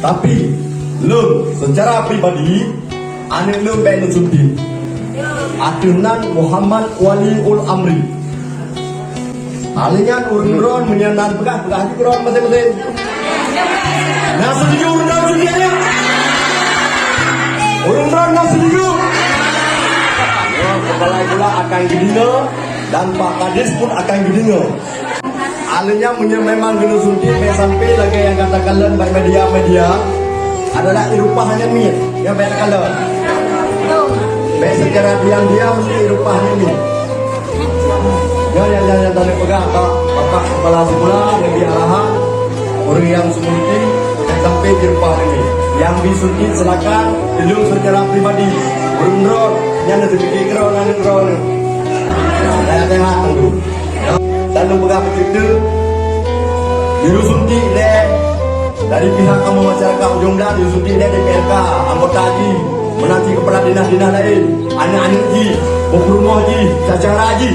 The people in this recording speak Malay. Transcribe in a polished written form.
Tapi lu secara pribadi ane lu baik sunti atunan Muhammad Waliul Amri alingan urun menyenan pegah di kuron masing-masing. Nah setuju urun suntinya urun nah setuju. Kepala pula akan gidinga dan Pak Kadis pun akan gidinga. Alenya memang gini sunti sampai lagi yang katakan baik media adalah irupahnya mir yang baik kalian. Baik secara diam mesti irupahnya mir. Yang tadi pegang bapak kepala sekolah lebih arahan orang yang sunti sampai irupahnya mir. Yang disunti silakan dulu secara pribadi. Urun yang ada pikiran saya tengah tunggu. Dan lembaga begitu dirusunti dari pihak kamu masyarakat Ujungdan dirusunti DPRK anggota haji menanti kepala dinas lain anak-anak haji rumah haji secara haji